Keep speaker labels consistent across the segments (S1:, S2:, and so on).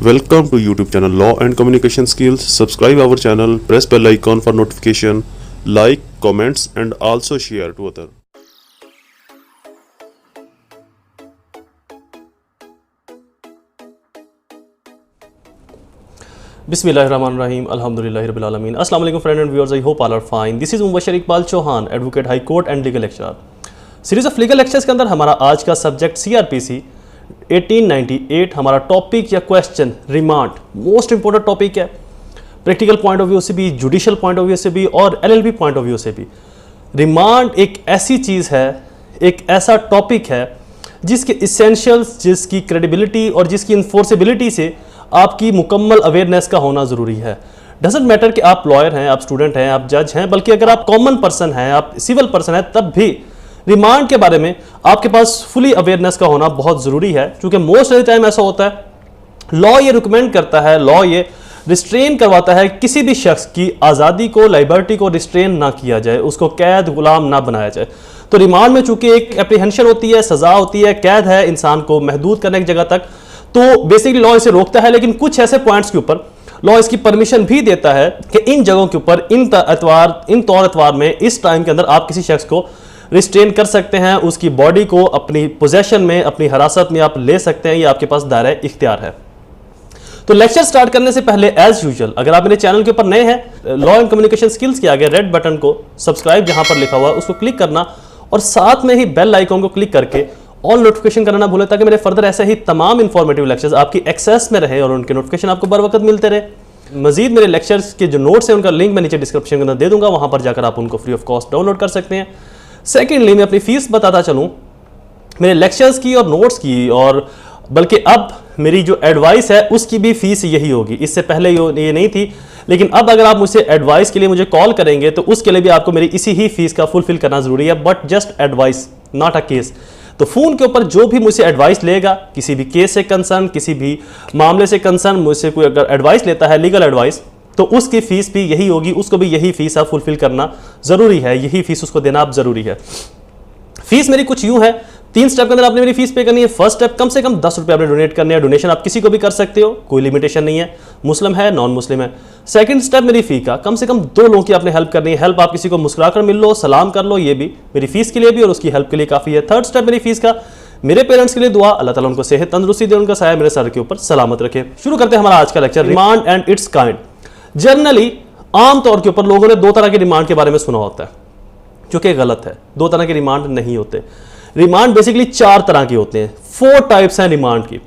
S1: Welcome to YouTube channel Law and Communication Skills. Subscribe our channel, press bell icon for notification, like, comments and also share to other.
S2: Bismillahirrahmanirrahim. Alhamdulillahi Rabbil Alameen. Assalamu alaikum friends and viewers. I hope all are fine. This is Mubashir Iqbal Chauhan, Advocate High Court and Legal Lecturer. Series of legal lectures के अंदर हमारा आज का subject CrPC 1898 हमारा topic या question remand most important topic है, practical point of view से भी, जुडिशियल पॉइंट ऑफ व्यू से भी और एलएलबी पॉइंट ऑफ व्यू से भी। रिमांड एक ऐसी चीज़ है, एक ऐसा टॉपिक है जिसके इसेंशियल्स, जिसकी क्रेडिबिलिटी और जिसकी इन्फोर्सेबिलिटी से आपकी मुकम्मल अवेयरनेस का होना ज़रूरी है। डजेंट मैटर कि आप लॉयर हैं, आप स्टूडेंट हैं, आप जज हैं, बल्कि अगर आप कॉमन पर्सन हैं, आप सिविल पर्सन हैं, तब भी रिमांड के बारे में आपके पास फुली अवेयरनेस का होना बहुत ज़रूरी है। क्योंकि मोस्ट ऑफ द टाइम ऐसा होता है, लॉ ये रिकमेंड करता है, लॉ ये रिस्ट्रेन करवाता है किसी भी शख्स की आज़ादी को, लाइबर्टी को रिस्ट्रेन ना किया जाए, उसको कैद गुलाम ना बनाया जाए। तो रिमांड में चूंकि एक एप्रीहेंशन होती है, सज़ा होती है, कैद है इंसान को महदूद करने की जगह तक, तो बेसिकली लॉ इसे रोकता है। लेकिन कुछ ऐसे पॉइंट्स के ऊपर लॉ इसकी परमिशन भी देता है कि इन जगहों के ऊपर, इन तौर एतवार में, इस टाइम के अंदर आप किसी शख्स को रिस्ट्रेन कर सकते हैं, उसकी बॉडी को अपनी पोजेशन में, अपनी हिरासत में आप ले सकते हैं, ये आपके पास दायरा इख्तियार है। तो लेक्चर स्टार्ट करने से पहले एज यूजुअल अगर आप मेरे चैनल के ऊपर नए हैं, लॉ एंड कम्युनिकेशन स्किल्स के आगे रेड बटन को सब्सक्राइब जहां पर लिखा हुआ है उसको क्लिक करना और साथ में ही बेल आइकन को क्लिक करके ऑल नोटिफिकेशन करना भूलें, ताकि मेरे फर्दर ऐसे ही तमाम इंफॉर्मेटिव लेक्चर्स आपकी एक्सेस में रहे और उनके नोटिफिकेशन आपको बर वक्त मिलते रहे। मजीद मेरे लेक्चर्स के जो नोट्स हैं उनका लिंक मैं नीचे डिस्क्रिप्शन के अंदर दे दूंगा, वहां पर जाकर आप उनको फ्री ऑफ कॉस्ट डाउनलोड कर सकते हैं। सेकेंडली, मैं अपनी फीस बताता चलूँ मेरे लेक्चर्स की और नोट्स की, और बल्कि अब मेरी जो एडवाइस है उसकी भी फीस यही होगी। इससे पहले ये नहीं थी, लेकिन अब अगर आप मुझसे एडवाइस के लिए मुझे कॉल करेंगे तो उसके लिए भी आपको मेरी इसी ही फीस का फुलफिल करना जरूरी है, but just advice, not a case. तो फ़ोन के ऊपर जो भी मुझसे एडवाइस लेगा, किसी भी केस से कंसर्न, किसी भी मामले से कंसर्न, मुझसे कोई अगर एडवाइस लेता है, लीगल एडवाइस, तो उसकी फीस भी यही होगी, उसको भी यही फीस आप फुलफिल करना ज़रूरी है, यही फीस उसको देना आप ज़रूरी है। फीस मेरी कुछ यूँ है, 3 स्टेप के अंदर आपने मेरी फीस पे करनी है। फर्स्ट स्टेप, कम से कम 10 रुपये आपने डोनेट करने हैं। डोनेशन आप किसी को भी कर सकते हो, कोई लिमिटेशन नहीं है, मुस्लिम है, नॉन मुस्लिम है। सेकंड स्टेप मेरी फ़ी का, कम से कम 2 लोगों की आपने हेल्प करनी है। हेल्प आप किसी को मुस्कुराकर मिल लो, सलाम कर लो, ये भी मेरी फीस के लिए भी और उसकी हेल्प के लिए काफ़ी है। थर्ड स्टेप मेरी फीस का, मेरे पेरेंट्स के लिए दुआ, अल्लाह ताला उनको सेहत तंदुरुस्ती दे, उनका साया मेरे सर के ऊपर सलामत रखे। शुरू करते हैं हमारा आज का lecture, remand and it's kind. Generally आम तौर के ऊपर लोगों ने 2 तरह के रिमांड के बारे में सुना होता है, जो कि गलत है। 2 तरह के रिमांड नहीं होते। रिमांड बेसिकली 4 तरह के होते हैं। 4 टाइप्स हैं रिमांड की।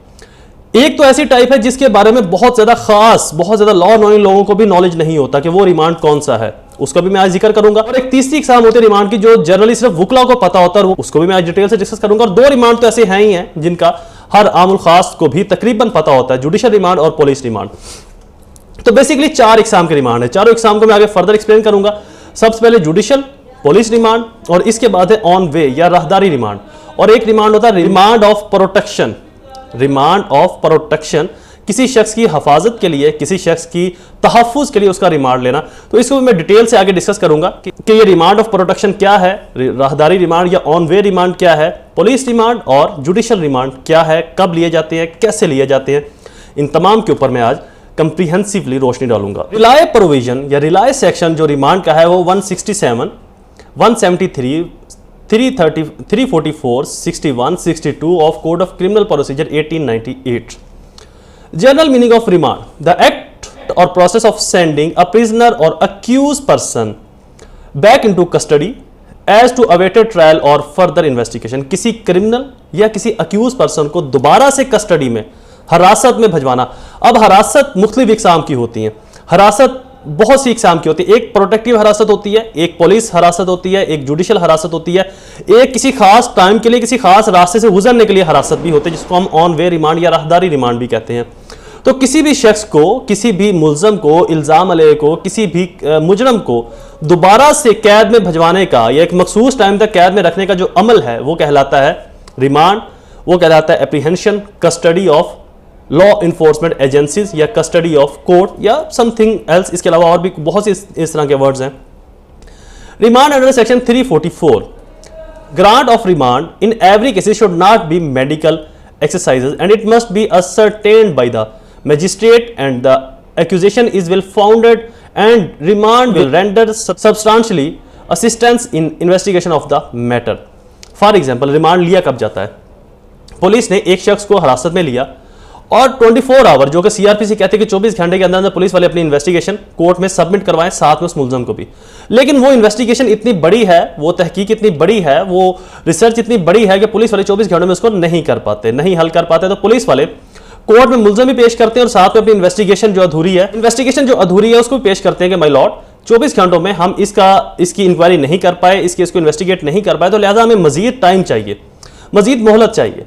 S2: एक तो ऐसी टाइप है जिसके बारे में बहुत ज्यादा खास, बहुत ज्यादा लॉ नोइंग लोगों को भी नॉलेज नहीं होता कि वो रिमांड कौन सा है, उसका भी मैं आज जिक्र करूंगा। और एक तीसरी इकसाम होती है रिमांड की, जो जनरली सिर्फ वुकला को पता होता है, उसको भी मैं आज डिटेल से डिस्कस करूंगा। और 2 रिमांड तो ऐसे हैं ही हैं जिनका हर आमुल खास को भी तकरीबन पता होता है, जुडिशियल रिमांड और पुलिस रिमांड। तो बेसिकली 4 इकसाम के रिमांड है। चारों इकसाम को मैं आगे फर्दर एक्सप्लेन करूंगा। सबसे पहले जुडिशियल, पुलिस रिमांड, और इसके बाद है ऑन वे या राहदारी रिमांड, और एक रिमांड होता है remand of protection. Remand of protection, किसी शख्स की हिफाजत के लिए, किसी शख्स की तहफ़्फ़ुज़ के लिए उसका रिमांड लेना। तो इसको मैं डिटेल से आगे डिस्कस करूंगा कि ये रिमांड ऑफ प्रोटेक्शन क्या है, राहदारी रिमांड या ऑन वे रिमांड क्या है, पुलिस रिमांड और जुडिशियल रिमांड क्या है, कब लिए जाते हैं, कैसे लिए जाते हैं। इन तमाम के ऊपर मैं आज कंप्रीहेंसिवली रोशनी डालूंगा। रिलाय प्रोविजन या रिलाय सेक्शन जो रिमांड का है वो 167, 173, 330, 344, 61, 62 of code of criminal procedure 1898। General meaning of remand, the act और process of sending a prisoner और accused person back into custody as to awaited trial और फर्दर इन्वेस्टिगेशन। किसी criminal या किसी अक्यूज पर्सन को दोबारा से कस्टडी में, हरासत में भिजवाना। अब हरासत मुख्तलिफ इकसाम की होती है, हरासत बहुत सी इकसाम की होती है। एक प्रोटेक्टिव हरासत होती है, एक पुलिस हरासत होती है, एक जुडिशियल हरासत होती है, एक किसी खास टाइम के लिए, किसी खास रास्ते से गुजरने के लिए हरासत भी होती है, जिसको हम ऑन वे रिमांड या राहदारी रिमांड भी कहते हैं। तो किसी भी शख्स को, किसी भी मुल्ज़म को, इल्ज़ाम अलैह को, किसी भी मुजरम को दोबारा से कैद में भिजवाने का या एक मखसूस टाइम तक कैद में रखने का जो अमल है वो कहलाता है रिमांड, वो कहलाता है apprehension, custody of law enforcement agencies या कस्टडी ऑफ कोर्ट या समथिंग एल्स। इसके अलावा और भी बहुत से इस तरह के वर्ड्स हैं। Remand under section 344, grant of remand in every cases should not be medical exercises and it must be ascertained by the magistrate and the accusation is well founded and remand will render substantially assistance in investigation of the matter. For example, remand लिया कब जाता है? Police ने एक शख्स को हिरासत में लिया और 24 आवर, जो कि सीआरपीसी कहते हैं कि 24 घंटे के अंदर अंदर पुलिस वाले अपनी इन्वेस्टिगेशन कोर्ट में सबमिट करवाएं, साथ में उस मुलजम को भी। लेकिन वो इन्वेस्टिगेशन इतनी बड़ी है, वो तहकीक इतनी बड़ी है, वो रिसर्च इतनी बड़ी है कि पुलिस वाले 24 घंटों में उसको नहीं कर पाते, नहीं हल कर पाते। तो पुलिस वाले कोर्ट में मुलजम भी पेश करते हैं और साथ में अपनी इन्वेस्टिगेशन जो अधूरी है उसको पेश करते हैं कि माय लॉर्ड 24 घंटों में हम इसकी इंक्वायरी नहीं कर पाए, इसको इन्वेस्टिगेट नहीं कर पाए, तो लिहाजा हमें मजीद टाइम चाहिए, मजीद मोहलत चाहिए।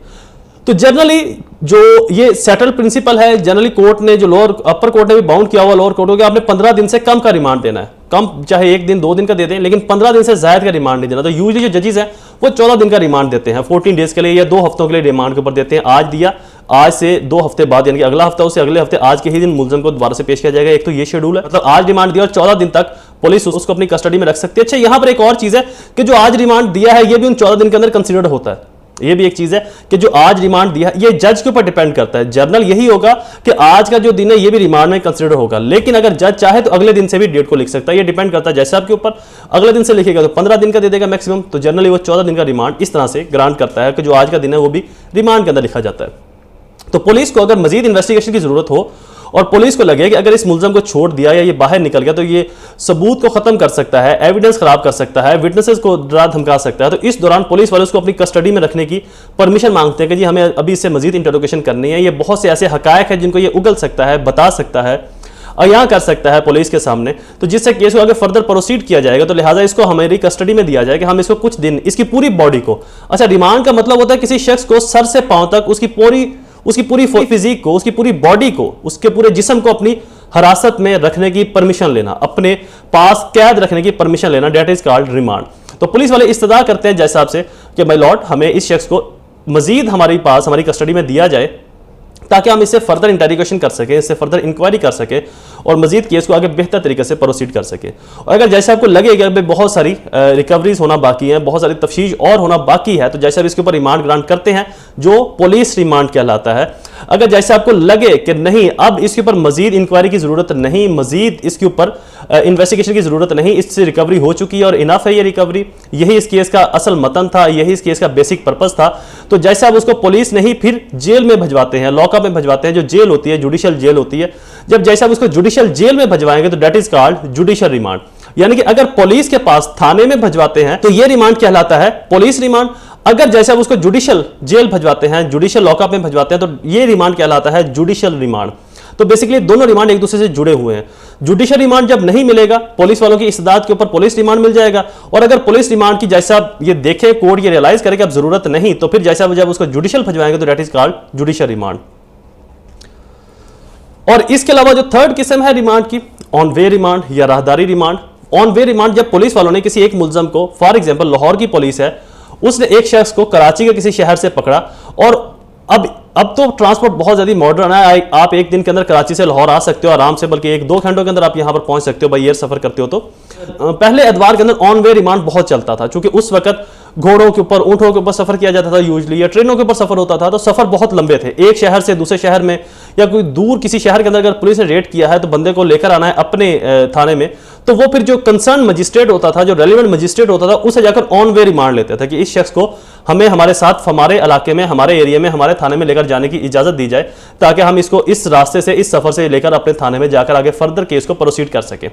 S2: तो जनरली जो ये सेटल प्रिंसिपल है, जनरली कोर्ट ने, जो लोअर अपर कोर्ट ने भी बाउंड किया हुआ लोअर कोर्ट को कि आपने 15 दिन से कम का रिमांड देना है, कम चाहे 1 दिन 2 दिन का दे दें, लेकिन 15 दिन से ज्यादा का रिमांड नहीं देना। तो यूजुअली जो जजेस हैं वो 14 दिन का रिमांड देते हैं, 14 डेज के लिए या 2 हफ्तों के लिए रिमांड के ऊपर देते हैं। आज दिया, आज से 2 हफ्ते बाद यानी कि अगला हफ्ता, उससे अगले हफ्ते आज के ही दिन मुलजम को दोबारा से पेश किया जाएगा। एक तो ये शेड्यूल है, मतलब आज रिमांड दिया और 14 दिन तक पुलिस उसको अपनी कस्टडी में रख सकती है। अच्छा, यहां पर एक और चीज है कि जो आज रिमांड दिया है ये भी उन 14 दिन के अंदर कंसिडर्ड होता है। ये भी एक चीज है कि जो आज रिमांड दिया है ये जज के ऊपर डिपेंड करता है। जर्नल यही होगा कि आज का जो दिन है ये भी रिमांड में कंसीडर होगा, लेकिन अगर जज चाहे तो अगले दिन से भी डेट को लिख सकता है। ये डिपेंड करता है जज साहब के ऊपर। अगले दिन से लिखेगा तो 15 दिन का दे देगा मैक्सिमम, तो जनरली वो 14 दिन का रिमांड इस तरह से ग्रांट करता है कि जो आज का दिन है वो भी रिमांड के अंदर लिखा जाता है। तो पुलिस को अगर मजीद इन्वेस्टिगेशन की जरूरत हो और पुलिस को लगे कि अगर इस मुलजम को छोड़ दिया या ये बाहर निकल गया तो ये सबूत को खत्म कर सकता है, एविडेंस खराब कर सकता है, विटनेसेस को डरा धमका सकता है, तो इस दौरान पुलिस वाले उसको अपनी कस्टडी में रखने की परमिशन मांगते हैं कि जी हमें अभी इससे मजीद इंटरोगेशन करनी है। ये बहुत से ऐसे हकायक है जिनको ये उगल सकता है, बता सकता है, अयां कर सकता है पुलिस के सामने, तो जिससे केस को आगे फर्दर प्रोसीड किया जाएगा। तो लिहाजा इसको हमारी कस्टडी में दिया जाए कि हम इसको कुछ दिन, इसकी पूरी बॉडी को, अच्छा रिमांड का मतलब होता है किसी शख्स को सर से पांव तक उसकी पूरी फिजिक को, उसकी पूरी बॉडी को, उसके पूरे जिस्म को अपनी हिरासत में रखने की परमिशन लेना, अपने पास कैद रखने की परमिशन लेना, डेट इज कॉल्ड रिमांड। तो पुलिस वाले इस्तदा करते हैं जज साहब से कि माय लॉर्ड हमें इस शख्स को मजीद हमारे पास हमारी कस्टडी में दिया जाए ताकि हम इससे फर्दर इंटेरोगेशन कर सके, इससे फर्दर इंक्वायरी कर सके और मजीद केस को आगे बेहतर तरीके से प्रोसीड कर सके। और अगर जैसे आपको लगे कि बहुत सारी रिकवरीज होना बाकी है, बहुत सारी तफ्तीश और होना बाकी है, तो जैसे आप इसके ऊपर रिमांड ग्रांट करते हैं जो पुलिस रिमांड कहलाता है। अगर जैसे आपको लगे कि नहीं अब इसके ऊपर मजीद इंक्वायरी की जरूरत नहीं, मजीद इसके ऊपर इन्वेस्टिगेशन की जरूरत नहीं, इससे रिकवरी हो चुकी है और इनफ है ये रिकवरी, यही इस केस का असल मतन था, यही इस केस का बेसिक पर्पस था, तो जैसे आप उसको पुलिस नहीं फिर जेल में भिजवाते हैं, लॉकअप में भिजवाते हैं, जो जेल होती है जुडिशियल जेल होती है। जब जैसे आप उसको जुडिशियल जेल में भिजवाएंगे तो that is called judicial remand. यानी कि अगर पुलिस के पास थाने में भिजवाते हैं तो ये रिमांड कहलाता है पुलिस रिमांड। अगर जैसे आप उसको जुडिशियल जेल भिजवाते हैं, जुडिशियल लॉकअप में भिजवाते हैं, तो ये रिमांड कहलाता है जुडिशियल रिमांड। तो बेसिकली दोनों रिमांड एक दूसरे से जुड़े हुए हैं। जुडिशियल रिमांड जब नहीं मिलेगा, पुलिस वालों की इस्तेदाद के ऊपर पुलिस रिमांड मिल जाएगा, और अगर पुलिस रिमांड की जैसा आप ये देखें कोर्ट ये रियलाइज करे कि अब जरूरत नहीं, तो फिर जैसा जब उसको जुडिशियल भिजवाएंगे तो that is called judicial remand. और इसके अलावा जो थर्ड किस्म है रिमांड की, ऑन वे रिमांड या राहदारी रिमांड। ऑन वे रिमांड जब पुलिस वालों ने किसी एक मुलजम को, फॉर एग्जांपल लाहौर की पुलिस है, उसने एक शख्स को कराची के किसी शहर से पकड़ा, और अब तो ट्रांसपोर्ट बहुत ज्यादा मॉडर्न है, आप एक दिन के अंदर कराची से लाहौर आ सकते हो आराम से, बल्कि 1-2 घंटों के अंदर आप यहां पर पहुंच सकते हो बाई एयर सफर करते हो। तो पहले एतवार के अंदर ऑन वे रिमांड बहुत चलता था, क्योंकि उस वक्त घोड़ों के ऊपर, ऊंटों के ऊपर सफर किया जाता था यूजली, या ट्रेनों के ऊपर सफर होता था, तो सफर बहुत लंबे थे। एक शहर से दूसरे शहर में या कोई दूर किसी शहर के अंदर अगर पुलिस ने रेड किया है तो बंदे को लेकर आना है अपने थाने में, तो वो फिर जो कंसर्न मजिस्ट्रेट होता था, जो रेलिवेंट मजिस्ट्रेट होता था, उसे जाकर ऑन वे रिमांड लेते थे कि इस शख्स को हमें हमारे साथ हमारे इलाके में, हमारे एरिया में, हमारे थाने में लेकर जाने की इजाजत दी जाए, ताकि हम इसको इस रास्ते से, इस सफर से लेकर अपने थाने में जाकर आगे फर्दर केस को प्रोसीड कर सके।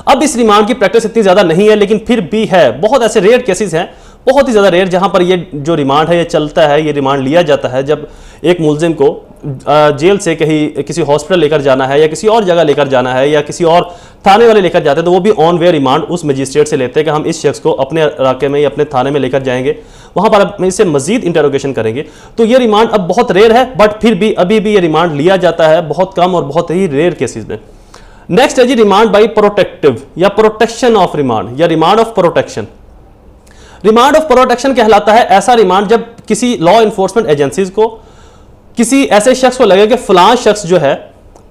S2: अब इस रिमांड की प्रैक्टिस इतनी ज्यादा नहीं है, लेकिन फिर भी है, बहुत ऐसे रेयर केसेस हैं, बहुत ही ज्यादा रेयर, जहां पर ये जो रिमांड है ये चलता है, ये रिमांड लिया जाता है जब एक मुलजिम को जेल से कहीं किसी हॉस्पिटल लेकर जाना है, या किसी और जगह लेकर जाना है, या किसी और थाने वाले लेकर जाते हैं, तो वो भी ऑन वे रिमांड उस मजिस्ट्रेट से लेते हैं कि हम इस शख्स को अपने इलाके में या अपने थाने में लेकर जाएंगे, वहां पर हम इससे मजीद इंटरोगेशन करेंगे। तो ये रिमांड अब बहुत रेयर है, बट फिर भी अभी भी ये रिमांड लिया जाता है, बहुत कम और बहुत ही रेयर केसेस में। नेक्स्ट है जी रिमांड बाई प्रोटेक्टिव या प्रोटेक्शन ऑफ रिमांड, या remand of protection. Remand of protection कहलाता है ऐसा रिमांड जब किसी लॉ इन्फोर्समेंट एजेंसीज को किसी ऐसे शख्स को लगे कि फलां शख्स जो है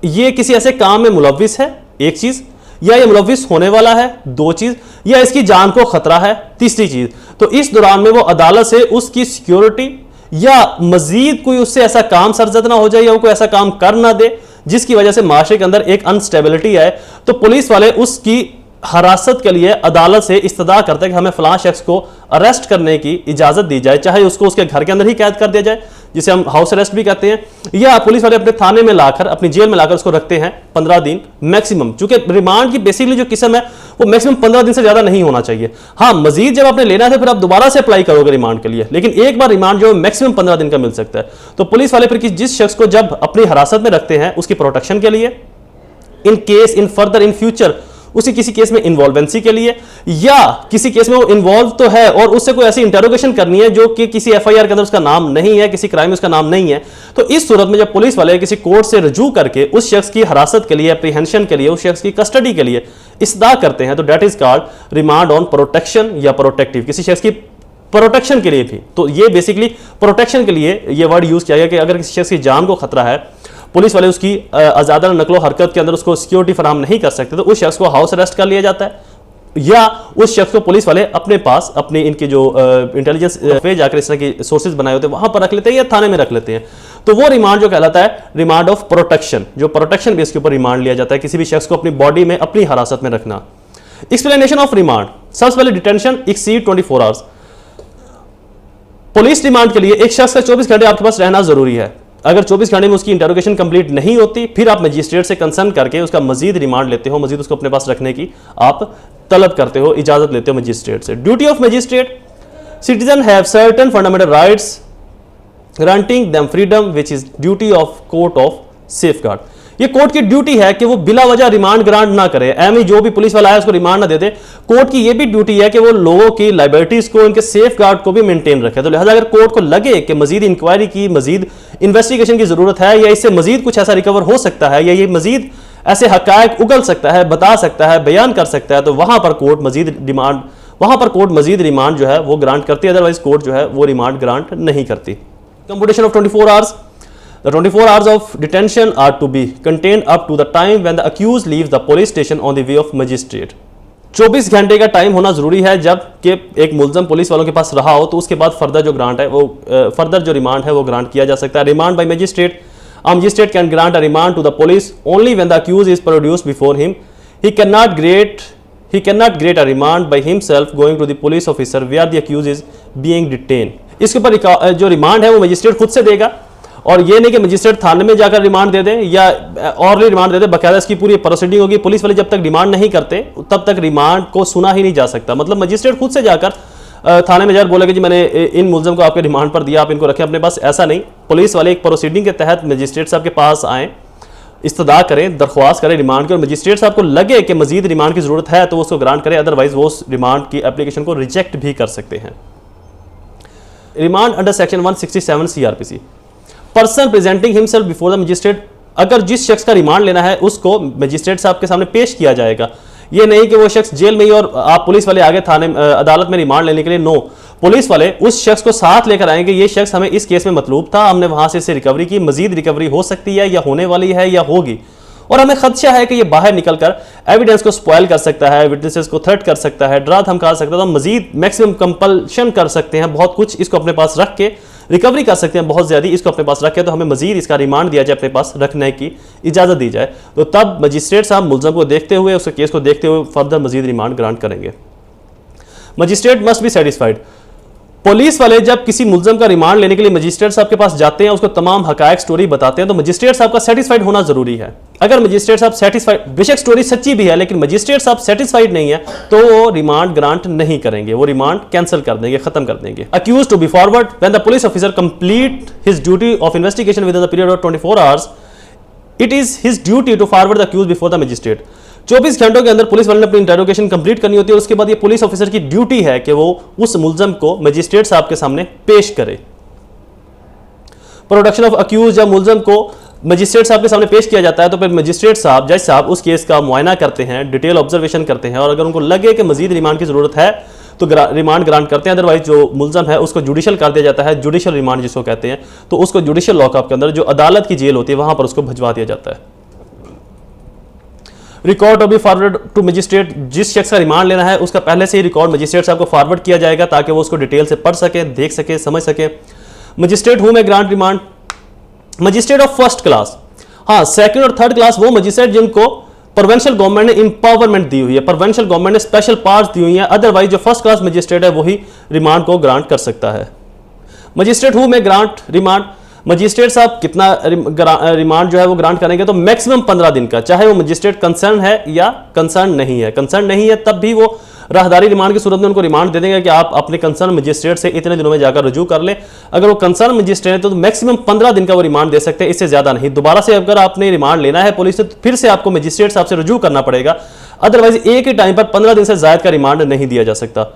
S2: ये किसी ऐसे काम में मुलविस है, एक चीज, या ये मुलविस होने वाला है, 2 चीज, या इसकी जान को खतरा है, तीसरी चीज। तो इस दौरान में वो अदालत से उसकी सिक्योरिटी या मजीद कोई उससे ऐसा काम सरजद ना हो जाए या वो कोई ऐसा काम कर ना दे जिसकी वजह से माशरे के अंदर एक अनस्टेबिलिटी आए, तो पुलिस वाले उसकी हरासत के लिए अदालत से इस्तदा करते हैं कि हमें फलां शख्स को अरेस्ट करने की इजाजत दी जाए, चाहे उसको उसके घर के अंदर ही कैद कर दिया जाए जिसे हम हाउस अरेस्ट भी कहते हैं, या पुलिस वाले अपने थाने में लाकर अपनी जेल में लाकर उसको रखते हैं 15 दिन मैक्सिमम। चूंकि रिमांड की बेसिकली जो किस्म है वो मैक्सिमम 15 दिन से ज्यादा नहीं होना चाहिए। हाँ, मजीद जब आपने लेना है फिर आप दोबारा से अप्लाई करोगे रिमांड के लिए, लेकिन एक बार रिमांड जो है मैक्सिमम 15 दिन का मिल सकता है। तो पुलिस वाले फिर जिस शख्स को जब अपनी हिरासत में रखते हैं उसकी प्रोटेक्शन के लिए, in case in further in future उसी किसी केस में इन्वॉल्वेंसी के लिए, या किसी केस में वो इन्वॉल्व तो है और उससे कोई ऐसी इंटेरोगेशन करनी है जो कि किसी एफआईआर के अंदर उसका नाम नहीं है, किसी क्राइम में उसका नाम नहीं है, तो इस सूरत में जब पुलिस वाले किसी कोर्ट से रजू करके उस शख्स की हिरासत के लिए, अप्रीहेंशन के लिए, उस शख्स की कस्टडी के लिए इस्तदा करते हैं, तो that is called remand on protection या प्रोटेक्टिव, किसी शख्स की प्रोटेक्शन के लिए भी। तो ये बेसिकली प्रोटेक्शन के लिए ये वर्ड यूज किया गया कि अगर किसी शख्स की जान को खतरा है, पुलिस वाले उसकी आज़ादाना नकलो हरकत के अंदर उसको सिक्योरिटी फराहम नहीं कर सकते, तो उस शख्स को हाउस अरेस्ट कर लिया जाता है, या उस शख्स को पुलिस वाले अपने पास अपने इनके जो इंटेलिजेंस पे जाकर इस तरह की सोर्सेज बनाए होते हैं वहां पर रख लेते हैं या थाने में रख लेते हैं। तो वो रिमांड जो कहलाता है रिमांड ऑफ प्रोटेक्शन, जो प्रोटेक्शन बेस के ऊपर रिमांड लिया जाता है, किसी भी शख्स को अपनी बॉडी में अपनी हिरासत में रखना। एक्सप्लेनेशन ऑफ रिमांड, सबसे पहले detention exceed 24 hours. Police remand के लिए एक शख्स का 24 घंटे आपके पास रहना जरूरी है। अगर 24 घंटे में उसकी इंटरोगेशन कंप्लीट नहीं होती, फिर आप मजिस्ट्रेट से कंसर्न करके उसका मजीद रिमांड लेते हो, मजीद उसको अपने पास रखने की आप तलब करते हो, इजाजत लेते हो मजिस्ट्रेट से। Duty of magistrate, citizen have certain fundamental rights granting them freedom which is duty of court of safeguard. ये कोर्ट की ड्यूटी है कि वो बिला वजह रिमांड ग्रांट ना करे, एम जो भी पुलिस वाला है उसको रिमांड ना दे दे। कोर्ट की ये भी ड्यूटी है कि वो लोगों की लाइबिलिटीज को, इनके सेफ गार्ड को भी मेंटेन रखे। तो लिहाजा अगर कोर्ट को लगे कि मजीद इंक्वायरी की, मजीद इन्वेस्टिगेशन की जरूरत है, या इससे मजीद कुछ ऐसा रिकवर हो सकता है, या ये मजीद ऐसे हकायक उगल सकता है, बता सकता है, बयान कर सकता है, तो वहां पर कोर्ट मजीद रिमांड जो है वो ग्रांट करती है, अदरवाइज कोर्ट जो है वो रिमांड ग्रांट नहीं करती। Computation of 24 hours, The 24 hours of detention are to be contained up to the time when the accused leaves the police station on the way of magistrate. 24 घंटे का time होना जरूरी है जब कि एक मुलजम पुलिस वालों के पास रहा हो, तो उसके बाद फर्दर जो ग्रांट है वो फर्दर जो रिमांड है वो ग्रांट किया जा सकता है। Remand by magistrate, a magistrate can grant a remand to the police only when the accused is produced before him. He cannot grant a remand by himself going to the police officer where the accused is being detained. इसके ऊपर जो remand है वो magistrate खुद से देगा, और ये नहीं कि मजिस्ट्रेट थाने में जाकर रिमांड दे दे या और रिमांड दे दे, बाकायदा इसकी पूरी प्रोसीडिंग होगी। पुलिस वाले जब तक रिमांड नहीं करते तब तक रिमांड को सुना ही नहीं जा सकता। मतलब मजिस्ट्रेट खुद से जाकर थाने में जाकर बोलेगा जी मैंने इन मुलजम को आपके रिमांड पर दिया, आप इनको रखें अपने पास, ऐसा नहीं। पुलिस वाले एक प्रोसीडिंग के तहत मजिस्ट्रेट साहब के पास आए, इस्तदा करें, दरख्वास्त करें रिमांड की, और मजिस्ट्रेट साहब को लगे कि मजीद रिमांड की जरूरत है तो वो उसको ग्रांट करें, अदरवाइज वो उस रिमांड की एप्लीकेशन को रिजेक्ट भी कर सकते हैं। Remand under section 167 CRPC, person presenting himself before the magistrate, अगर जिस शख्स का रिमांड लेना है उसको मजिस्ट्रेट साहब के सामने पेश किया जाएगा। ये नहीं कि वो शख्स जेल में ही और आप पुलिस वाले आगे थाने अदालत में रिमांड लेने के लिए, नो, पुलिस वाले उस शख्स को साथ लेकर आएंगे, ये शख्स हमें इस केस में मतलूब था, हमने वहां से इससे रिकवरी की, मजीद रिकवरी हो सकती है या होने वाली है या होगी, और हमें खदशा है कि ये बाहर निकलकर एविडेंस को स्पॉइल कर सकता है, विटनेसेस को थ्रेट कर सकता है, डरा धमका सकता है, तो मजीद मैक्सिमम कंपल्शन कर सकते हैं, बहुत कुछ इसको अपने पास रख के रिकवरी कर सकते हैं, बहुत ज्यादा इसको अपने पास रखे, तो हमें मजीद इसका रिमांड दिया जाए, अपने पास रखने की इजाजत दी जाए, तो तब मजिस्ट्रेट साहब मुलजम को देखते हुए, उसके केस को देखते हुए फर्दर मजीद रिमांड ग्रांट करेंगे। Magistrate must be satisfied, police वाले जब किसी मुलजम का रिमांड लेने के लिए मजिस्ट्रेट साहब के पास जाते हैं, उसको तमाम हकायक स्टोरी बताते हैं, तो मजिस्ट्रेट साहब का सेटिस्फाइड होना जरूरी है। अगर मजिस्ट्रेट साहब सेटिस्फाइड, बेशक स्टोरी सच्ची भी है लेकिन मजिस्ट्रेट साहब सेटिस्फाइड नहीं है तो वो रिमांड ग्रांट नहीं करेंगे, वो रिमांड कैंसिल कर देंगे, खत्म कर देंगे। Accused to be forward when the police officer complete his duty of investigation within the period of 24 hours, it is his duty to forward the accused before the magistrate. 24 घंटों के अंदर police वाले ने अपनी interrogation complete करनी होती है, और उसके बाद ये पुलिस ऑफिसर की ड्यूटी है कि वो उस मुलजम को मजिस्ट्रेट साहब के सामने पेश करे। प्रोडक्शन ऑफ अक्यूज, जब मुलजम को मजिस्ट्रेट साहब के सामने पेश किया जाता है तो फिर मजिस्ट्रेट साहब, जज साहब उस केस का मुआयना करते हैं, डिटेल ऑब्जर्वेशन करते हैं, और अगर उनको लगे कि मजीद रिमांड की जरूरत है तो रिमांड ग्रांट करते हैं, अदरवाइज जो मुलजम है उसको जुडिशल कर दिया जाता है, जुडिशल रिमांड जिसको कहते हैं, तो उसको जुडिशल लॉकअप के अंदर जो अदालत की जेल होती है वहां पर उसको भिजवा दिया जाता है। Record be forward to magistrate, जिस शख्स का रिमांड लेना है उसका पहले से ही रिकॉर्ड मजिस्ट्रेट साहब को फॉरवर्ड किया जाएगा ताकि वो उसको डिटेल से पढ़ सके, देख सके, समझ सके। मजिस्ट्रेट हु में grant remand, magistrate of first class, हाँ सेकंड और थर्ड क्लास वो मजिस्ट्रेट जिनको प्रोविंशियल गवर्नमेंट ने इंपावरमेंट दी हुई है, प्रोविंशियल गवर्नमेंट ने स्पेशल पावर्स दी हुई हैं, अदरवाइज जो फर्स्ट क्लास मजिस्ट्रेट है वही रिमांड को ग्रांट कर सकता है। मजिस्ट्रेट हु में ग्रांट रिमांड, मजिस्ट्रेट साहब कितना रिमांड जो है वो ग्रांट करेंगे, तो मैक्सिमम 15 दिन का, चाहे वो मजिस्ट्रेट कंसर्न है या कंसर्न नहीं है। कंसर्न नहीं है तब भी वो राहदारी रिमांड की सूरत में उनको रिमांड दे देंगे कि आप अपने कंसर्न मजिस्ट्रेट से इतने दिनों में जाकर रुजू कर ले। अगर वो कंसर्न मजिस्ट्रेट है तो मैक्सिमम 15 दिन का वो रिमांड दे सकते हैं, इससे ज्यादा नहीं। दोबारा से अगर आपने रिमांड लेना है पुलिस से तो फिर से आपको मजिस्ट्रेट साहब से रुजू करना पड़ेगा, अदरवाइज एक ही टाइम पर 15 दिन से ज्यादा का रिमांड नहीं दिया जा सकता।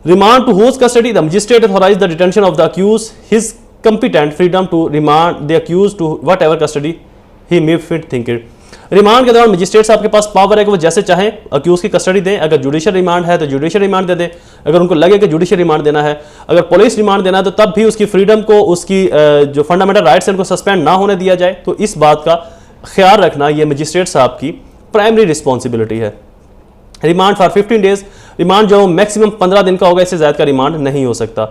S2: Remand to whose custody, the magistrate authorise the detention of the accuse, his competent freedom to remand the accused to whatever custody he may fit think it। Remand के दौरान मजिस्ट्रेट साहब के पास पावर है कि वो जैसे चाहें अक्यूज की कस्टडी दें। अगर जुडिशियल रिमांड है तो जुडिशियल रिमांड दे दें, अगर उनको लगे कि जुडिशियल रिमांड देना है, अगर पुलिस रिमांड देना है तो तब भी उसकी फ्रीडम को, उसकी जो फंडामेंटल राइट्स हैं उनको सस्पेंड ना होने दिया जाए। तो इस बात का ख्याल रखना ये मजिस्ट्रेट साहब की प्राइमरी रिस्पॉन्सिबिलिटी है। रिमांड फॉर 15 डेज, रिमांड जो मैक्सिमम 15 दिन का होगा, इससे ज्यादा का रिमांड नहीं हो सकता।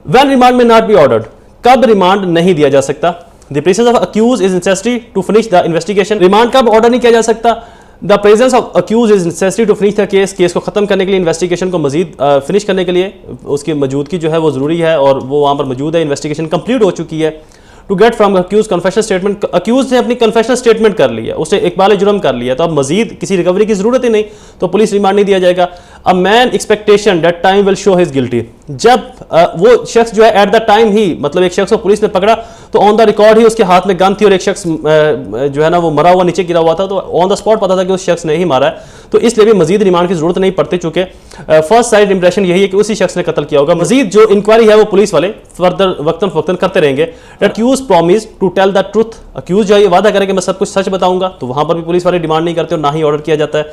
S2: When remand may not be ordered, कब रिमांड नहीं दिया जा सकता? The presence of accuse is necessary to finish the investigation, remand कब ऑर्डर नहीं किया जा सकता? The presence of accuse is necessary to finish the case, case को खत्म करने के लिए, इन्वेस्टिगेशन को मजीद फिनिश करने के लिए उसकी मौजूदगी जो है वो जरूरी है और वो वहां पर मौजूद है, इन्वेस्टिगेशन कंप्लीट हो चुकी है। To get from accuse confessional statement, accuse ने अपनी कन्फेशनल स्टेटमेंट कर लिया, उसने इकबाल जुर्म कर लिया, तो अब मजीद किसी रिकवरी की जरूरत ही नहीं, तो पुलिस रिमांड नहीं दिया जाएगा। A man expectation that time will show his guilty, जब वो शख्स जो है एट द टाइम ही, मतलब एक शख्स को पुलिस ने पकड़ा तो ऑन द रिकॉर्ड ही उसके हाथ में गन थी और एक शख्स जो है ना वो मरा हुआ नीचे गिरा हुआ था, तो ऑन द स्पॉट पता था कि उस शख्स ने ही मारा है, तो इसलिए भी मजीद रिमांड की जरूरत नहीं पड़ती, चूंकि फर्स्ट साइड इंप्रेशन यही है कि उसी शख्स ने कत्ल किया होगा। मजीद जो इंक्वायरी है वो पुलिस वाले फर्दर वक्तन फक्तन करते रहेंगे। Accuse promise to tell the truth, accuse जो है ये वादा करे कि मैं सब कुछ सच बताऊंगा, तो वहां पर भी पुलिस वाले डिमांड नहीं करते और ना ही ऑर्डर किया जाता है।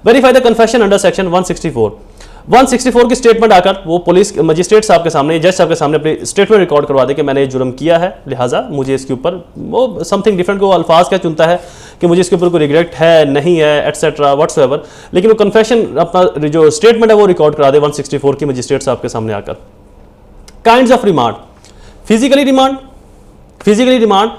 S2: Verify the confession under section 164 की स्टेटमेंट आकर वो पुलिस मजिस्ट्रेट साहब के सामने, जज साहब के सामने अपनी स्टेटमेंट रिकॉर्ड करवा दे कि मैंने ये जुर्म किया है, लिहाजा मुझे इसके ऊपर वो समथिंग डिफरेंट को अल्फाज क्या चुनता है कि मुझे इसके ऊपर कोई रिग्रेट है, नहीं है, एटसेट्रा व्हाट्सएवर, लेकिन वो कन्फेशन अपना जो स्टेटमेंट है वो रिकॉर्ड करा दे 164 की मजिस्ट्रेट साहब के सामने आकर। Kinds of remand, physically remand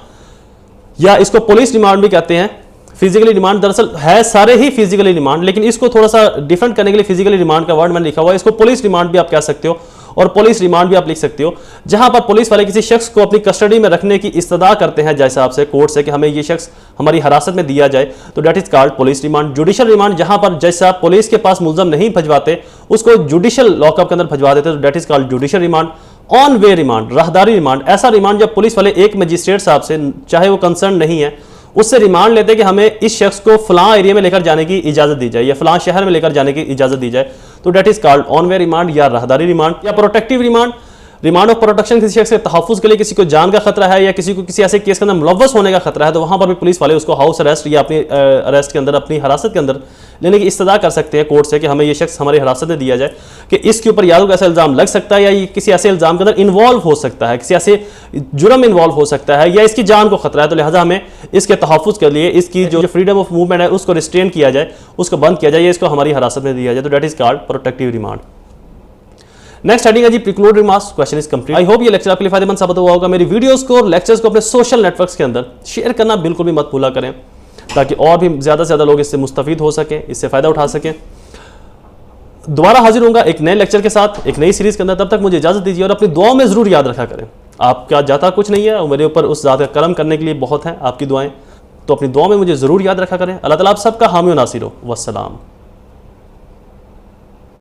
S2: या इसको पुलिस रिमांड भी कहते हैं। फिजिकली रिमांड दरअसल है सारे ही फिजिकली रिमांड, लेकिन इसको थोड़ा सा डिफरेंट करने के लिए फिजिकली रिमांड का वर्ड मैंने लिखा हुआ है, इसको पुलिस रिमांड भी आप कह सकते हो और पुलिस रिमांड भी आप लिख सकते हो, जहां पर पुलिस वाले किसी शख्स को अपनी कस्टडी में रखने की इस्तदा करते हैं जज साहब से, कोर्ट से, कि हमें ये शख्स हमारी हिरासत में दिया जाए, तो that is called police remand. Judicial remand, जहां पर जज साहब पुलिस के पास मुलजम नहीं भिजवाते, उसको जुडिशियल लॉकअप के अंदर भिजवा देते, तो that is called judicial remand. On way remand, राहदारी रिमांड, ऐसा रिमांड जब पुलिस वाले एक मजिस्ट्रेट साहब से, चाहे वो कंसर्न नहीं है, उससे रिमांड लेते कि हमें इस शख्स को फलां एरिया में लेकर जाने की इजाजत दी जाए या फलां शहर में लेकर जाने की इजाजत दी जाए, तो that is called on way remand या राहदारी रिमांड। या protective remand, remand of protection, किसी शख्स के तहफ़्फ़ुज़ के लिए, किसी को जान का खतरा है या किसी को किसी ऐसे केस के अंदर मुलव्वस होने का खतरा है, तो वहां पर भी पुलिस वाले उसको हाउस अरेस्ट या अपनी अरेस्ट के अंदर, अपनी हिरासत के अंदर लेने की इस्तदा कर सकते हैं कोर्ट से कि हमें ये शख्स हमारी हिरासत में दिया जाए, कि इसके ऊपर या तो ऐसा इल्ज़ाम लग सकता है या ये किसी ऐसे इल्ज़ाम के अंदर इन्वॉल्व हो सकता है, किसी ऐसे जुर्म इन्वॉल्व हो सकता है या इसकी जान को खतरा है, तो लिहाजा हमें इसके तहफ़्फ़ुज़ के लिए इसकी जो फ्रीडम ऑफ मूवमेंट है उसको रिस्ट्रेन किया जाए, उसको बंद किया जाए या इसको हमारी हिरासत में दिया जाए, तो that is called protective remand. Next heading है जी preclude remarks, question is complete. I hope ये लेक्चर आपके लिए फायदेमंद साबित हुआ होगा। मेरी वीडियोस को और लेक्चर्स को अपने सोशल नेटवर्क्स के अंदर शेयर करना बिल्कुल भी मत भूला करें, ताकि और भी ज़्यादा से ज़्यादा लोग इससे मुस्तफ़ीद हो सकें, इससे फ़ायदा उठा सकें। दोबारा हाजिर होऊंगा एक नए लेक्चर के साथ, एक नई सीरीज़ के अंदर। तब तक मुझे इजाज़त दीजिए और अपनी दुआओं में ज़रूर याद रखा करें, आपका जाता कुछ नहीं है और मेरे ऊपर उस ज़ात का करम करने के लिए बहुत है आपकी दुआएँ, तो अपनी दुआओं में मुझे ज़रूर याद रखा करें। अल्लाह ताला आप सबका हामी और नासिर हो। वस्सलाम।